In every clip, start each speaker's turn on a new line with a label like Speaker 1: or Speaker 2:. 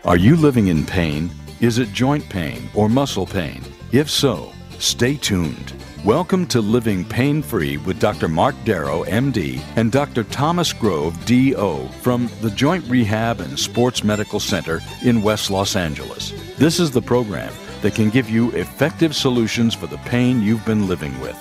Speaker 1: Are you living in pain? Is it joint pain or muscle pain? If so, stay tuned. Welcome to Living Pain-Free with Dr. Marc Darrow, MD, and Dr. Thomas Grove, DO, from the Joint Rehab and Sports Medical Center in West Los Angeles. This is the program that can give you effective solutions for the pain you've been living with.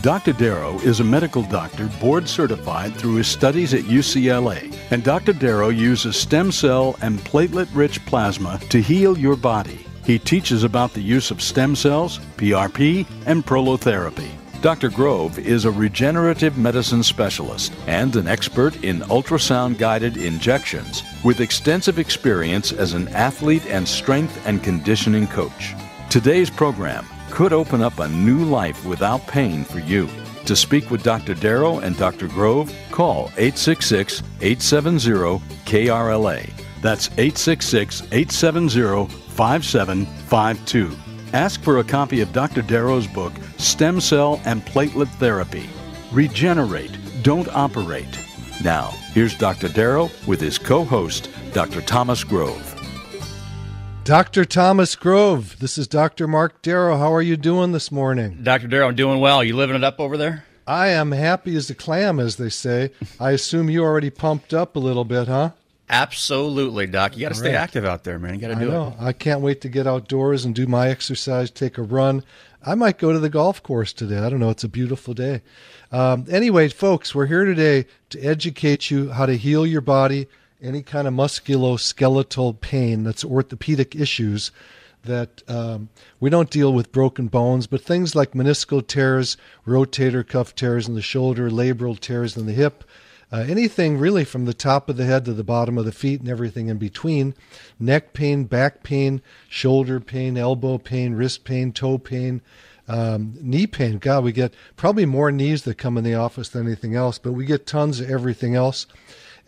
Speaker 1: Dr. Darrow is a medical doctor board certified through his studies at UCLA, and Dr. Darrow uses stem cell and platelet-rich plasma to heal your body. He teaches about the use of stem cells, PRP, and prolotherapy. Dr. Grove is a regenerative medicine specialist and an expert in ultrasound-guided injections with extensive experience as an athlete and strength and conditioning coach. Today's program could open up a new life without pain for you. To speak with Dr. Darrow and Dr. Grove, call 866-870-KRLA. That's 866-870-5752. Ask for a copy of Dr. Darrow's book, Stem Cell and Platelet Therapy. Regenerate, don't operate. Now, here's Dr. Darrow with his co-host, Dr. Thomas Grove.
Speaker 2: Dr. Thomas Grove, this is Dr. Marc Darrow. How are you doing this morning?
Speaker 3: Dr. Darrow, I'm doing well. You living it up over there?
Speaker 2: I am happy as a clam, as they say. I assume you already pumped up a little bit, huh?
Speaker 3: Absolutely, Doc. You got to stay active out there, man. You got to do it.
Speaker 2: I can't wait to get outdoors and do my exercise, take a run. I might go to the golf course today. I don't know. It's a beautiful day. Anyway, folks, we're here today to educate you how to heal your body, any kind of musculoskeletal pain that's orthopedic issues that we don't deal with broken bones, but things like meniscal tears, rotator cuff tears in the shoulder, labral tears in the hip, anything really from the top of the head to the bottom of the feet and everything in between, neck pain, back pain, shoulder pain, elbow pain, wrist pain, toe pain, knee pain. God, we get probably more knees that come in the office than anything else, but we get tons of everything else.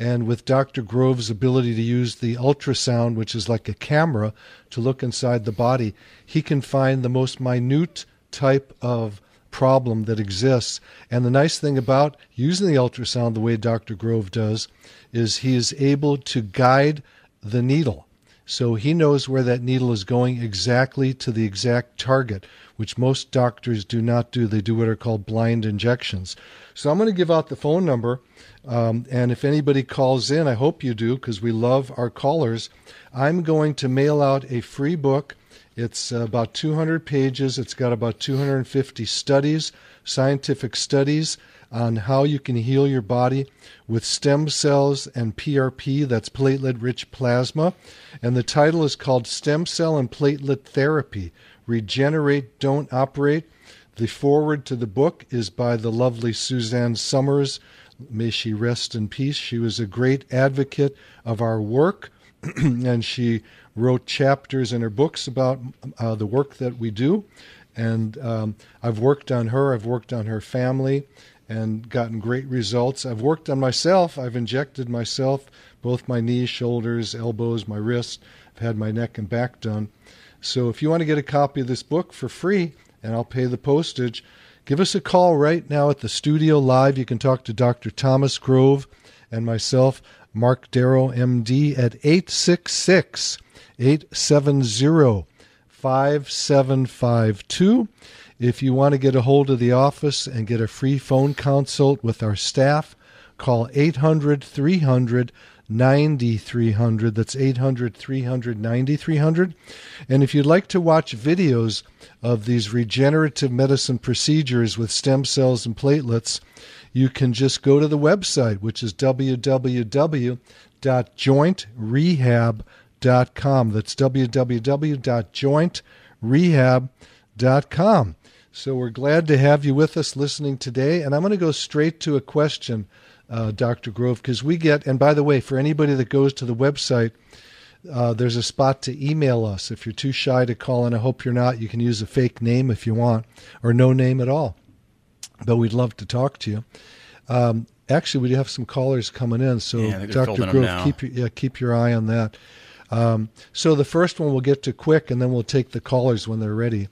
Speaker 2: And with Dr. Grove's ability to use the ultrasound, which is like a camera, to look inside the body, he can find the most minute type of problem that exists. And the nice thing about using the ultrasound the way Dr. Grove does is he is able to guide the needle. So he knows where that needle is going exactly to the exact target, which most doctors do not do. They do what are called blind injections. So I'm going to give out the phone number, and if anybody calls in, I hope you do, because we love our callers. I'm going to mail out a free book. It's about 200 pages. It's got about 250 studies, scientific studies, on how you can heal your body with stem cells and PRP, that's platelet-rich plasma. And the title is called Stem Cell and Platelet Therapy, Regenerate, Don't Operate. The foreword to the book is by the lovely Suzanne Summers. May she rest in peace. She was a great advocate of our work, and she wrote chapters in her books about the work that we do. And I've worked on her, I've worked on her family, and gotten great results. I've worked on myself. I've injected myself, both my knees, shoulders, elbows, my wrists. I've had my neck and back done. So if you want to get a copy of this book for free, and I'll pay the postage, give us a call right now at the studio live. You can talk to Dr. Thomas Grove and myself, Marc Darrow, MD, at 866-870-5752. If you want to get a hold of the office and get a free phone consult with our staff, call 800-300-9300. That's 800-300-9300. And if you'd like to watch videos of these regenerative medicine procedures with stem cells and platelets, you can just go to the website, which is www.jointrehab.com. That's www.jointrehab.com. So we're glad to have you with us listening today. And I'm going to go straight to a question, Dr. Grove, because we get, and by the way, for anybody that goes to the website, there's a spot to email us. If you're too shy to call in, I hope you're not. You can use a fake name if you want, or no name at all. But we'd love to talk to you. Actually, we do have some callers coming in, so Dr. Grove, keep your eye on that. So the first one we'll get to quick, and then we'll take the callers when they're ready.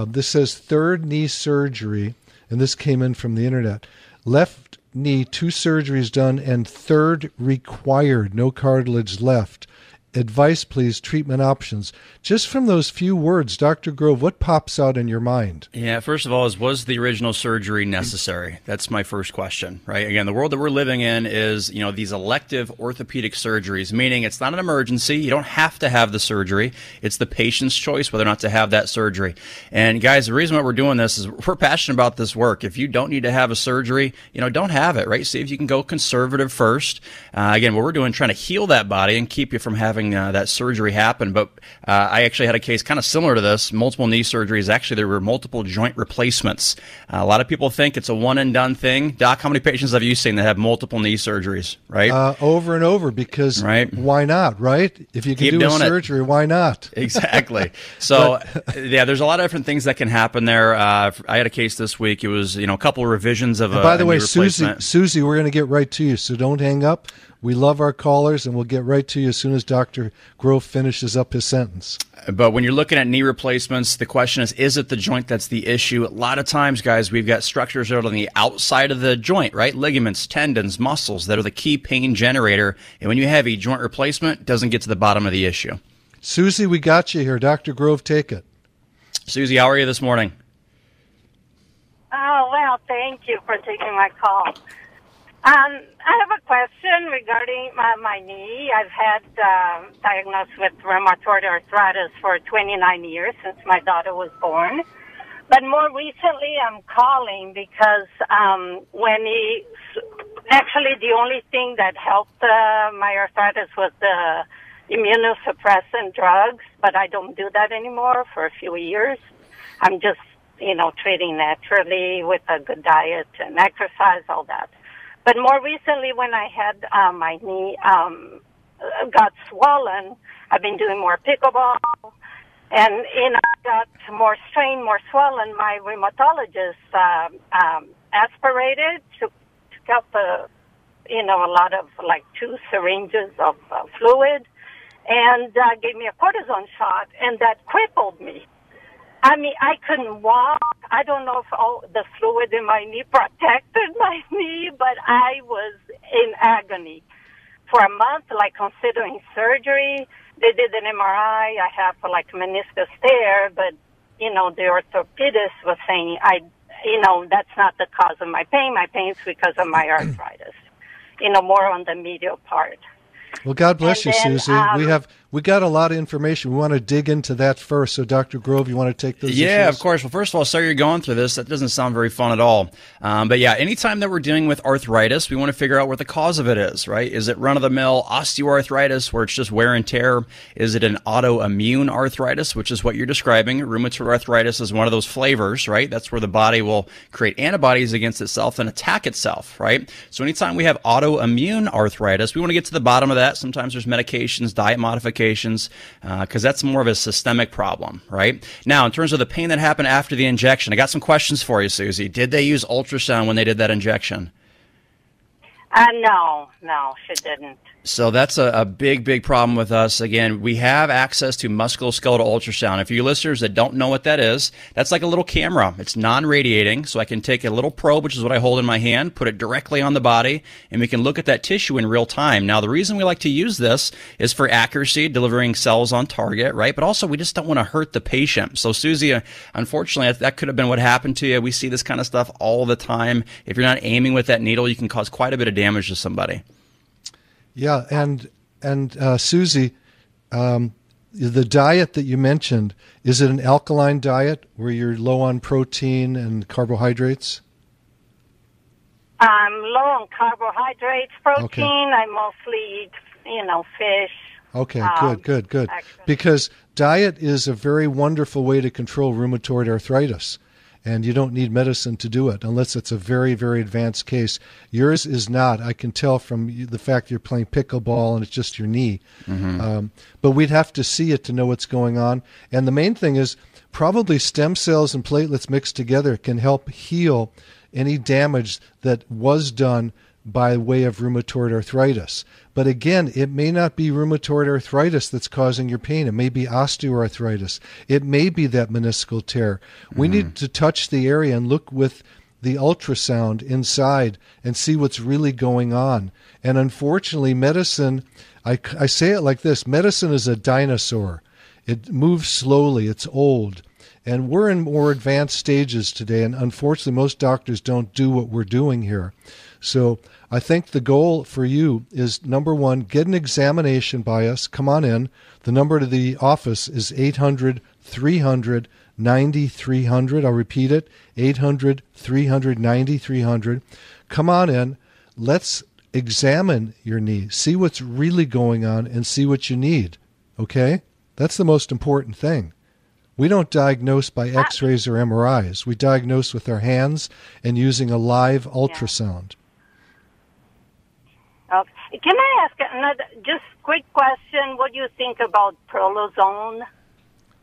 Speaker 2: This says third knee surgery, and this came in from the internet. Left knee, 2 surgeries done, and third required, no cartilage left. advice, please, treatment options. Just from those few words, Dr. Grove, what pops out in your mind?
Speaker 3: Yeah, first of all, was the original surgery necessary? That's my first question, right? Again, the world that we're living in is, these elective orthopedic surgeries, meaning it's not an emergency. You don't have to have the surgery. It's the patient's choice whether or not to have that surgery. And guys, the reason why we're doing this is we're passionate about this work. If you don't need to have a surgery, don't have it, right? See if you can go conservative first. Again, what we're doing, trying to heal that body and keep you from having that surgery happen. But I actually had a case kind of similar to this, multiple knee surgeries. Actually, there were multiple joint replacements. A lot of people think it's a one and done thing. Doc, how many patients have you seen that have multiple knee surgeries, right?
Speaker 2: Over and over, because why not, right? If you can do a surgery, why not?
Speaker 3: Exactly. So, yeah, there's a lot of different things that can happen there. I had a case this week. It was, a couple of revisions of
Speaker 2: by the way, Susie, we're going to get right to you, so don't hang up. We love our callers, and we'll get right to you as soon as Dr. Grove finishes up his sentence.
Speaker 3: But when you're looking at knee replacements, the question is it the joint that's the issue? A lot of times, guys, we've got structures that are on the outside of the joint, right? Ligaments, tendons, muscles that are the key pain generator. And when you have a joint replacement, it doesn't get to the bottom of the issue.
Speaker 2: Susie, we got you here. Dr. Grove, take it.
Speaker 3: Susie, how are you this morning?
Speaker 4: Oh, well, thank you for taking my call. I have a question regarding my knee. I've had diagnosed with rheumatoid arthritis for 29 years, since my daughter was born. But more recently, I'm calling because actually the only thing that helped my arthritis was the immunosuppressant drugs, but I don't do that anymore for a few years. I'm just, treating naturally with a good diet and exercise, all that. But more recently, when I had my knee got swollen, I've been doing more pickleball, and I got more strained, more swollen. My rheumatologist aspirated, took out a lot of 2 syringes of fluid, and gave me a cortisone shot, and that crippled me. I mean, I couldn't walk. I don't know if all the fluid in my knee protected my knee, but I was in agony for a month, considering surgery. They did an MRI. I have meniscus tear, but, the orthopedist was saying, that's not the cause of my pain. My pain's because of my arthritis, more on the medial part.
Speaker 2: Well, God bless you, Susie. We got a lot of information. We want to dig into that first. So, Dr. Grove, you want to take those issues?
Speaker 3: Yeah, of course. Well, first of all, sorry you're going through this. That doesn't sound very fun at all. But yeah, anytime that we're dealing with arthritis, we want to figure out what the cause of it is, right? Is it run-of-the-mill osteoarthritis, where it's just wear and tear? Is it an autoimmune arthritis, which is what you're describing? Rheumatoid arthritis is one of those flavors, right? That's where the body will create antibodies against itself and attack itself, right? So anytime we have autoimmune arthritis, we want to get to the bottom of that. Sometimes there's medications, diet modifications, because that's more of a systemic problem, right? Now, in terms of the pain that happened after the injection, I got some questions for you, Susie. Did they use ultrasound when they did that injection?
Speaker 4: No, she didn't.
Speaker 3: So that's a big problem with us. Again, we have access to musculoskeletal ultrasound. If you listeners that don't know what that is, that's like a little camera. It's non-radiating, so I can take a little probe, which is what I hold in my hand, put it directly on the body, and we can look at that tissue in real time. Now, the reason we like to use this is for accuracy, delivering cells on target, right? But also, we just don't want to hurt the patient. So, Susie, unfortunately, that could have been what happened to you. We see this kind of stuff all the time. If you're not aiming with that needle, you can cause quite a bit of damage to somebody.
Speaker 2: Yeah, and Susie, the diet that you mentioned, is it an alkaline diet where you're low on protein and carbohydrates?
Speaker 4: I'm low on carbohydrates, protein.
Speaker 2: Okay.
Speaker 4: I mostly eat, fish.
Speaker 2: Okay, good. Actually. Because diet is a very wonderful way to control rheumatoid arthritis. And you don't need medicine to do it unless it's a very, very advanced case. Yours is not. I can tell from the fact you're playing pickleball and it's just your knee. Mm-hmm. But we'd have to see it to know what's going on. And the main thing is probably stem cells and platelets mixed together can help heal any damage that was done by way of rheumatoid arthritis. But again, it may not be rheumatoid arthritis that's causing your pain. It may be osteoarthritis. It may be that meniscal tear. We need to touch the area and look with the ultrasound inside and see what's really going on. And unfortunately, medicine, I say it like this, medicine is a dinosaur. It moves slowly, it's old. And we're in more advanced stages today, and unfortunately most doctors don't do what we're doing here. So I think the goal for you is, number one, get an examination by us. Come on in. The number to the office is 800-300-9300. I'll repeat it, 800-300-9300. Come on in. Let's examine your knee, see what's really going on, and see what you need. Okay? That's the most important thing. We don't diagnose by x-rays or MRIs. We diagnose with our hands and using a live ultrasound.
Speaker 4: Okay. Can I ask another just quick question? What do you think about prolozone?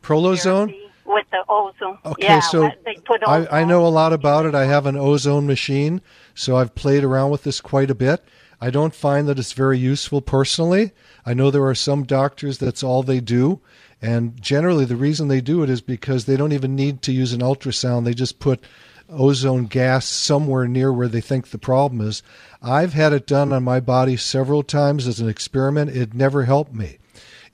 Speaker 2: Prolozone?
Speaker 4: Therapy with the ozone.
Speaker 2: Okay,
Speaker 4: yeah,
Speaker 2: so
Speaker 4: they put ozone.
Speaker 2: I know a lot about it. I have an ozone machine, so I've played around with this quite a bit. I don't find that it's very useful personally. I know there are some doctors that's all they do. And generally the reason they do it is because they don't even need to use an ultrasound. They just put ozone gas somewhere near where they think the problem is. I've had it done on my body several times as an experiment. It never helped me.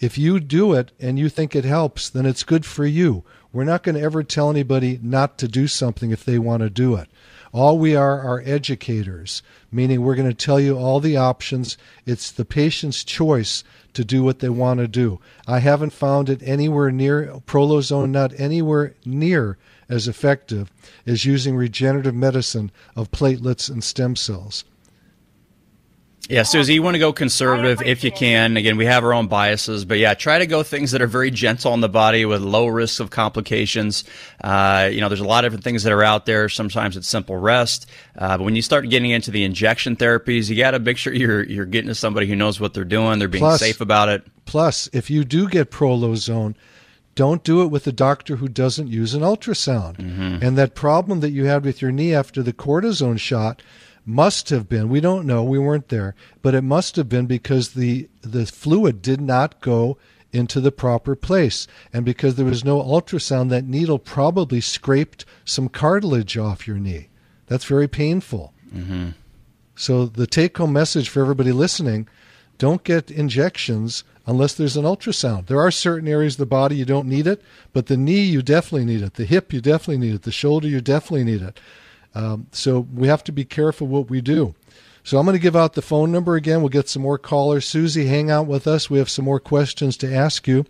Speaker 2: If you do it and you think it helps, then it's good for you. We're not going to ever tell anybody not to do something if they want to do it. All we are educators, meaning we're going to tell you all the options. It's the patient's choice to do what they want to do. I haven't found it anywhere near, prolozone not anywhere near as effective as using regenerative medicine of platelets and stem cells.
Speaker 3: Yeah, Susie, you want to go conservative if you can. Again, we have our own biases, but yeah, try to go things that are very gentle on the body with low risks of complications. There's a lot of different things that are out there. Sometimes it's simple rest, but when you start getting into the injection therapies, you got to make sure you're getting to somebody who knows what they're doing. They're being safe about it.
Speaker 2: Plus, if you do get prolozone, don't do it with a doctor who doesn't use an ultrasound. Mm-hmm. And that problem that you had with your knee after the cortisone shot must have been, we don't know, we weren't there, but it must have been because the fluid did not go into the proper place. And because there was no ultrasound, that needle probably scraped some cartilage off your knee. That's very painful. Mm-hmm. So the take-home message for everybody listening, don't get injections unless there's an ultrasound. There are certain areas of the body you don't need it, but the knee, you definitely need it. The hip, you definitely need it. The shoulder, you definitely need it. So we have to be careful what we do. So I'm going to give out the phone number again. We'll get some more callers. Susie, hang out with us. We have some more questions to ask you.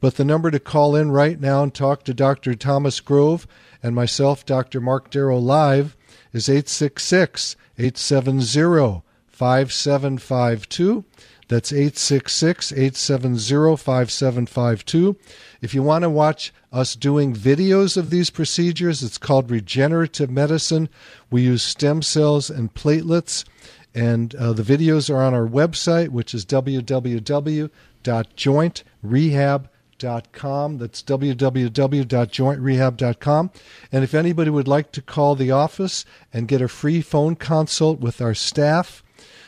Speaker 2: But the number to call in right now and talk to Dr. Thomas Grove and myself, Dr. Marc Darrow, live is 866-870-5752. That's 866-870-5752. If you want to watch us doing videos of these procedures, it's called regenerative medicine. We use stem cells and platelets, and the videos are on our website, which is www.jointrehab.com. That's www.jointrehab.com. And if anybody would like to call the office and get a free phone consult with our staff,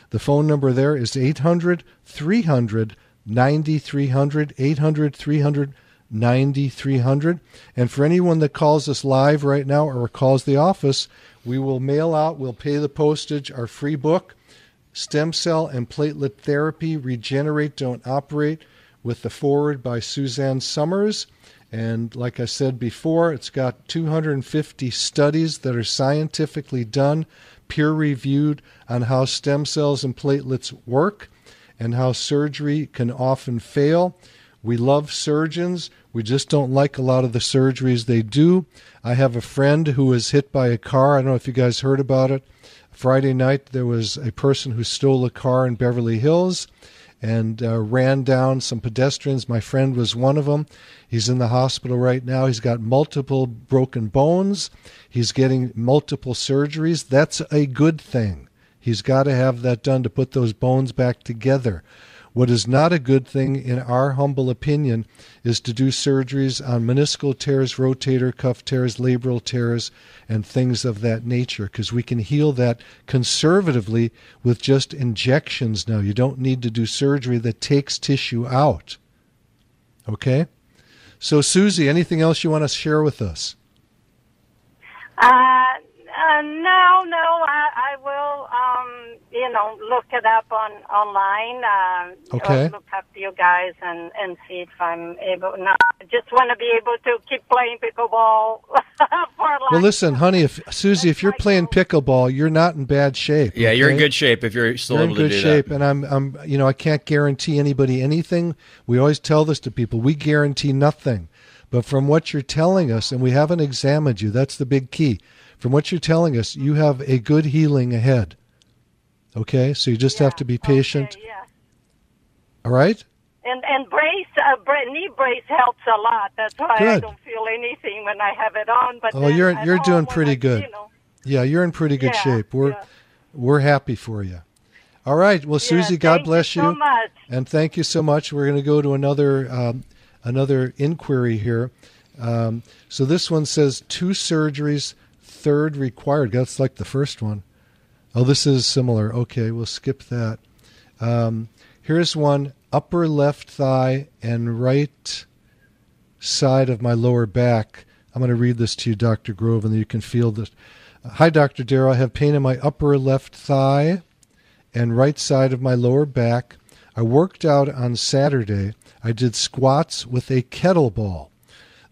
Speaker 2: the phone number there is 800-300-9300, 800-300-9300. And for anyone that calls us live right now or calls the office, we will mail out, we'll pay the postage, our free book, Stem Cell and Platelet Therapy, Regenerate, Don't Operate, with the foreword by Suzanne Summers. And like I said before, it's got 250 studies that are scientifically done, peer-reviewed, on how stem cells and platelets work and how surgery can often fail. We love surgeons. We just don't like a lot of the surgeries they do. I have a friend who was hit by a car. I don't know if you guys heard about it. Friday night, there was a person who stole a car in Beverly Hills and ran down some pedestrians. My friend was one of them. He's in the hospital right now. He's got multiple broken bones. He's getting multiple surgeries. That's a good thing. He's got to have that done to put those bones back together. What is not a good thing, in our humble opinion, is to do surgeries on meniscal tears, rotator cuff tears, labral tears, and things of that nature, because we can heal that conservatively with just injections now. You don't need to do surgery that takes tissue out. Okay? So, Susie, anything else you want to share with us?
Speaker 4: No, I will, look it up online.
Speaker 2: Okay.
Speaker 4: Or look up you guys and see if I'm able. No, I just want to be able to keep playing pickleball for life.
Speaker 2: Well, listen, honey, Susie, if you're playing pickleball, you're not in bad shape.
Speaker 3: Yeah,
Speaker 2: okay?
Speaker 3: you're in good shape if you're still able to do that.
Speaker 2: You're in good shape, and I'm, I can't guarantee anybody anything. We always tell this to people. We guarantee nothing. But from what you're telling us, and we haven't examined you, that's the big key. From what you're telling us, you have a good healing ahead. Okay? So you just have to be patient.
Speaker 4: Okay, yeah.
Speaker 2: All right?
Speaker 4: And brace, knee brace helps a lot. That's why I don't feel anything when I have it on. But
Speaker 2: you're doing pretty good. Yeah, you're in pretty good shape. We're happy for you. All right. Well, Susie, God bless you.
Speaker 4: Thank you so much.
Speaker 2: And thank you so much. We're going to go to another inquiry here. So this one says 2 surgeries, 3rd required. That's like the first one. Oh, this is similar. Okay, we'll skip that. Here's one, upper left thigh and right side of my lower back. I'm going to read this to you, Dr. Grove, and then you can feel this. Hi, Dr. Darrow. I have pain in my upper left thigh and right side of my lower back. I worked out on Saturday. I did squats with a kettlebell,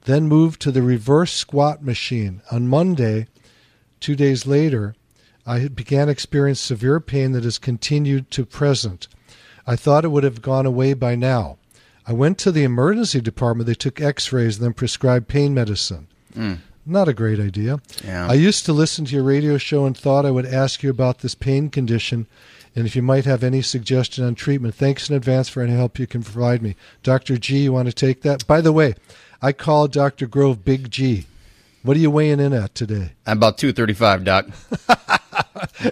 Speaker 2: then moved to the reverse squat machine. On Monday, 2 days later, I began to experience severe pain that has continued to present. I thought it would have gone away by now. I went to the emergency department. They took x-rays and then prescribed pain medicine. Not a great idea.
Speaker 3: Yeah.
Speaker 2: I used to listen to your radio show and thought I would ask you about this pain condition and if you might have any suggestion on treatment. Thanks in advance for any help you can provide me. Dr. G, you want to take that? By the way, I call Dr. Grove Big G. What are you weighing in at today?
Speaker 3: I'm about 235, Doc.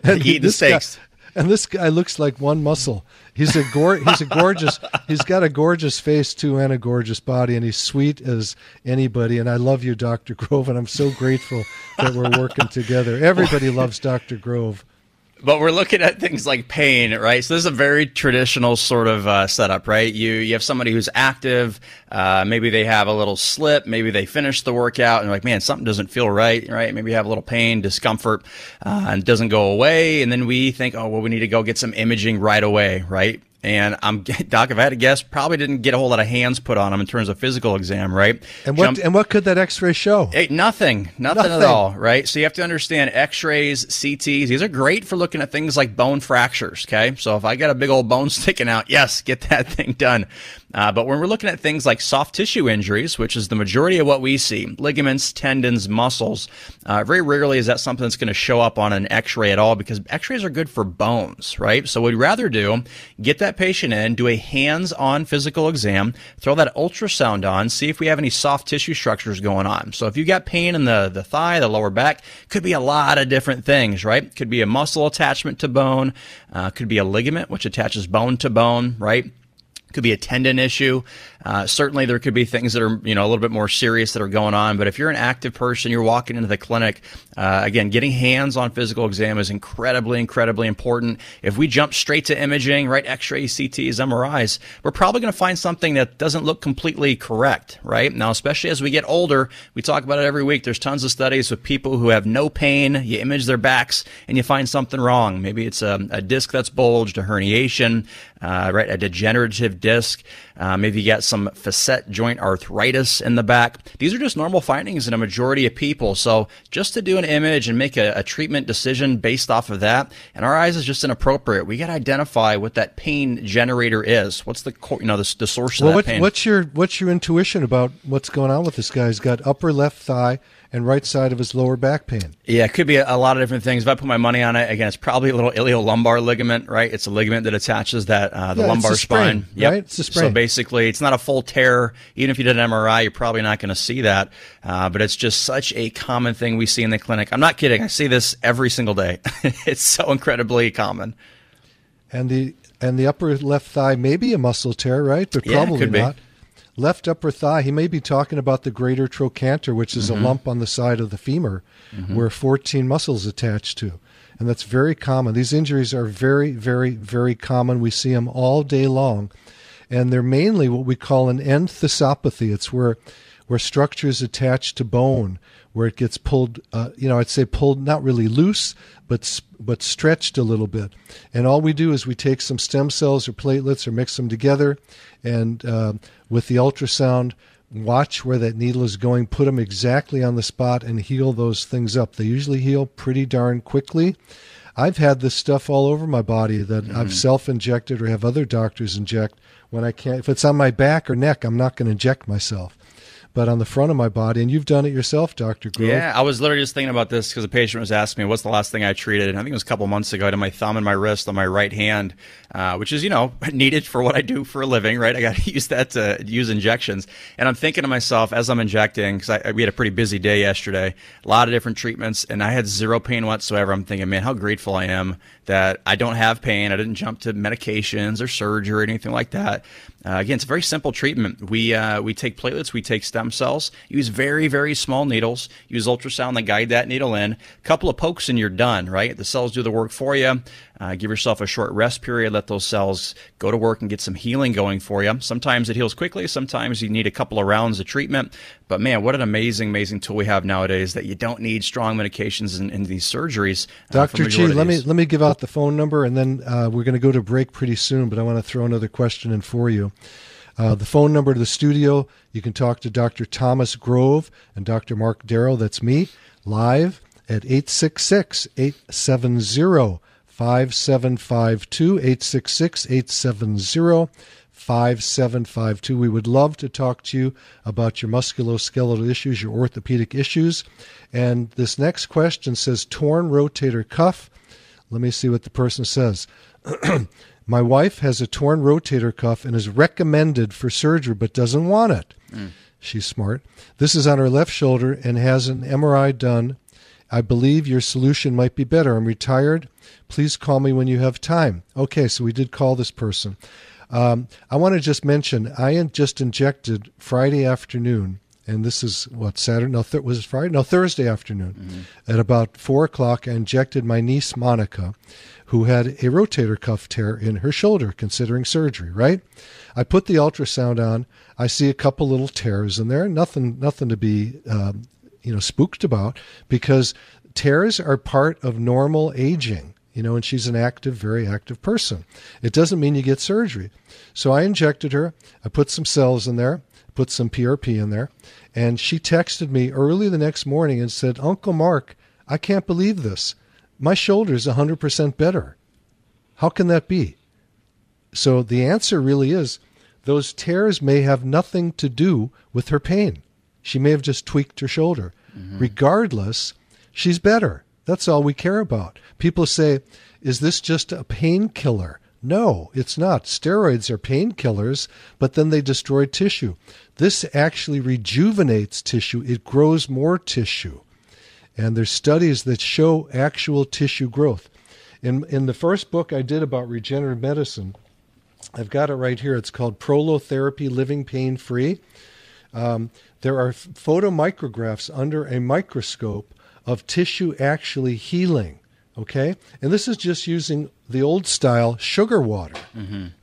Speaker 3: Eating the steaks.
Speaker 2: And this guy looks like one muscle. He's a gorgeous. He's got a gorgeous face too, and a gorgeous body, and he's sweet as anybody. And I love you, Dr. Grove, and I'm so grateful that we're working together. Everybody loves Dr. Grove.
Speaker 3: But we're looking at things like pain, right? So this is a very traditional sort of setup, right? You have somebody who's active. Maybe they have a little slip. Maybe they finish the workout and they're like, man, something doesn't feel right, right? Maybe you have a little pain, discomfort, and it doesn't go away. And then we think, oh, well, we need to go get some imaging right away, right? And Doc, if I had to guess, probably didn't get a whole lot of hands put on him in terms of physical exam, right?
Speaker 2: And what could that X-ray show?
Speaker 3: Nothing at all, right? So you have to understand X-rays, CTs. These are great for looking at things like bone fractures. Okay, so if I got a big old bone sticking out, yes, get that thing done. But when we're looking at things like soft tissue injuries, which is the majority of what we see, ligaments, tendons, muscles, very rarely is that something that's going to show up on an X-ray at all, because X-rays are good for bones, right? So what we'd rather do, get that patient in, do a hands-on physical exam, throw that ultrasound on, see if we have any soft tissue structures going on. So if you got pain in the thigh, the lower back, could be a lot of different things, right? Could be a muscle attachment to bone, could be a ligament, which attaches bone to bone, right? Could be a tendon issue. Certainly there could be things that are, a little bit more serious that are going on. But if you're an active person, you're walking into the clinic, again, getting hands on physical exam is incredibly, incredibly important. If we jump straight to imaging, right, X-rays, CTs, MRIs, we're probably going to find something that doesn't look completely correct, right? Now, especially as we get older, we talk about it every week. There's tons of studies with people who have no pain. You image their backs and you find something wrong. Maybe it's a disc that's bulged, a herniation, right, a degenerative disc. Maybe you got some facet joint arthritis in the back. These are just normal findings in a majority of people. So just to do an image and make a treatment decision based off of that, in our eyes, is just inappropriate. We got to identify what that pain generator is. What's the source of that pain?
Speaker 2: What's your intuition about what's going on with this guy? He's got upper left thigh and right side of his lower back pain.
Speaker 3: Yeah, it could be a lot of different things. If I put my money on it, again, it's probably a little iliolumbar ligament, right? It's a ligament that attaches the lumbar spine.
Speaker 2: Yep. Right? It's a sprain.
Speaker 3: So basically, it's not a full tear. Even if you did an MRI, you're probably not going to see that. But it's just such a common thing we see in the clinic. I'm not kidding. I see this every single day. It's so incredibly common.
Speaker 2: And the upper left thigh may be a muscle tear, right? But probably
Speaker 3: could
Speaker 2: not.
Speaker 3: Be.
Speaker 2: Left upper thigh, he may be talking about the greater trochanter, which is a lump on the side of the femur where 14 muscles attached to. And that's very common. These injuries are very, very, very common. We see them all day long. And they're mainly what we call an enthesopathy. It's where where structure is attached to bone, where it gets pulled, I'd say pulled, not really loose, but stretched a little bit. And all we do is we take some stem cells or platelets or mix them together, and with the ultrasound, watch where that needle is going, put them exactly on the spot, and heal those things up. They usually heal pretty darn quickly. I've had this stuff all over my body that I've self-injected or have other doctors inject when I can't. If it's on my back or neck, I'm not going to inject myself. But on the front of my body, and you've done it yourself, Dr. Grove.
Speaker 3: Yeah, I was literally just thinking about this because a patient was asking me, what's the last thing I treated? And I think it was a couple months ago. I had my thumb and my wrist on my right hand, which is, needed for what I do for a living, right? I got to use that to use injections. And I'm thinking to myself as I'm injecting, because we had a pretty busy day yesterday, a lot of different treatments, and I had zero pain whatsoever. I'm thinking, man, how grateful I am that I don't have pain. I didn't jump to medications or surgery or anything like that. Again, it's a very simple treatment. We take platelets, we take stem cells, use very, very small needles, use ultrasound to guide that needle in. A couple of pokes and you're done, right? The cells do the work for you. Give yourself a short rest period. Let those cells go to work and get some healing going for you. Sometimes it heals quickly. Sometimes you need a couple of rounds of treatment. But man, what an amazing, amazing tool we have nowadays that you don't need strong medications in these surgeries.
Speaker 2: Dr. G, let me give out the phone number, and then we're going to go to break pretty soon, but I want to throw another question in for you. The phone number to the studio, you can talk to Dr. Thomas Grove and Dr. Marc Darrow, that's me, live at 866-870-5752, 866-870-5752. We would love to talk to you about your musculoskeletal issues, your orthopedic issues. And this next question says, torn rotator cuff. Let me see what the person says. My wife has a torn rotator cuff and is recommended for surgery but doesn't want it. She's smart. This is on her left shoulder and has an MRI done. I believe your solution might be better. I'm retired. Please call me when you have time. Okay, so we did call this person. I want to just mention, I just injected Friday afternoon, and this is what, Saturday? No, was it Friday? No, Thursday afternoon. At about 4 o'clock, I injected my niece, Monica, who had a rotator cuff tear in her shoulder, considering surgery, right? I put the ultrasound on. I see a couple little tears in there. Nothing to be spooked about, because tears are part of normal aging, and she's an active, very active person. It doesn't mean you get surgery. So I injected her. I put some cells in there, put some PRP in there, and she texted me early the next morning and said, Uncle Mark, I can't believe this. My shoulder's 100% better. How can that be? So the answer really is those tears may have nothing to do with her pain. She may have just tweaked her shoulder. Regardless, she's better. That's all we care about. People say, is this just a painkiller? No, it's not. Steroids are painkillers, but then they destroy tissue. This actually rejuvenates tissue. It grows more tissue. And there's studies that show actual tissue growth. In the first book I did about regenerative medicine, I've got it right here. It's called Prolotherapy, Living Pain-Free. There are photomicrographs under a microscope of tissue actually healing, okay? And this is just using the old style sugar water,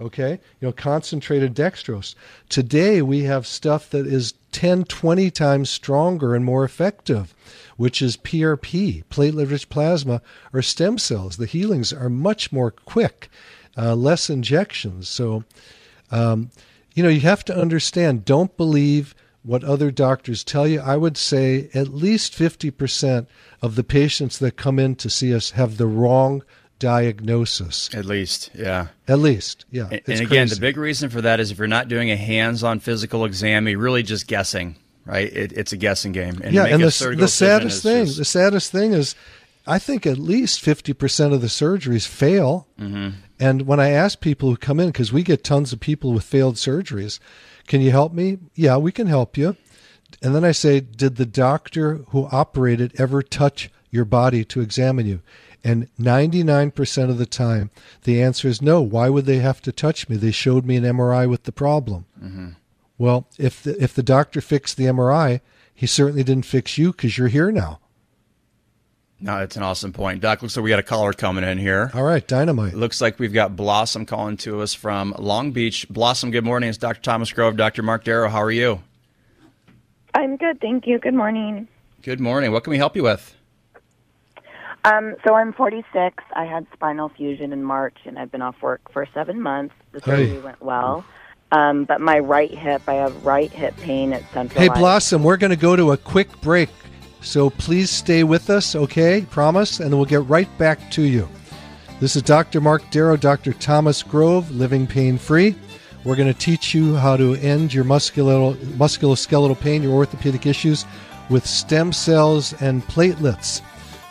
Speaker 2: okay? Concentrated dextrose. Today we have stuff that is 10, 20 times stronger and more effective, which is PRP, platelet-rich plasma, or stem cells. The healings are much more quick, less injections. So, you have to understand, don't believe what other doctors tell you. I would say at least 50% of the patients that come in to see us have the wrong diagnosis.
Speaker 3: At least, yeah.
Speaker 2: At least, yeah.
Speaker 3: And again, the big reason for that is if you're not doing a hands-on physical exam, you're really just guessing, right? It's a guessing game. And
Speaker 2: yeah, and the saddest thing is, I think at least 50% of the surgeries fail. And when I ask people who come in, because we get tons of people with failed surgeries, can you help me? Yeah, we can help you. And then I say, did the doctor who operated ever touch your body to examine you? And 99% of the time, the answer is no. Why would they have to touch me? They showed me an MRI with the problem. Well, if the doctor fixed the MRI, he certainly didn't fix you because you're here now.
Speaker 3: No, it's an awesome point. Doc, looks like we got a caller coming in here.
Speaker 2: All right, dynamite.
Speaker 3: Looks like we've got Blossom calling to us from Long Beach. Blossom, good morning. It's Dr. Thomas Grove, Dr. Marc Darrow. How are you?
Speaker 5: I'm good, thank you. Good morning.
Speaker 3: Good morning. What can we help you with?
Speaker 5: So I'm 46. I had spinal fusion in March, and I've been off work for 7 months. The surgery went well. But my I have right hip pain at central.
Speaker 2: Hey, Blossom, we're going to go to a quick break, so please stay with us, okay? Promise, and then we'll get right back to you. This is Dr. Marc Darrow, Dr. Thomas Grove, Living Pain Free. We're going to teach you how to end your musculoskeletal pain, your orthopedic issues, with stem cells and platelets.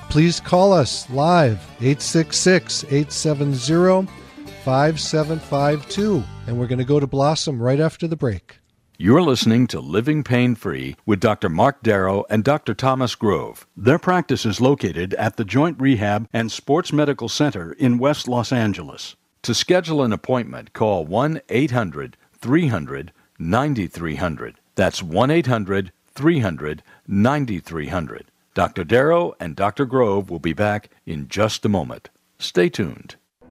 Speaker 2: Please call us live, 866-870-5752. And we're going to go to Blossom right after the break.
Speaker 1: You're listening to Living Pain Free with Dr. Marc Darrow and Dr. Thomas Grove. Their practice is located at the Joint Rehab and Sports Medical Center in West Los Angeles. To schedule an appointment, call 1-800-300-9300. That's 1-800-300-9300. Dr. Darrow and Dr. Grove will be back in just a moment. Stay tuned.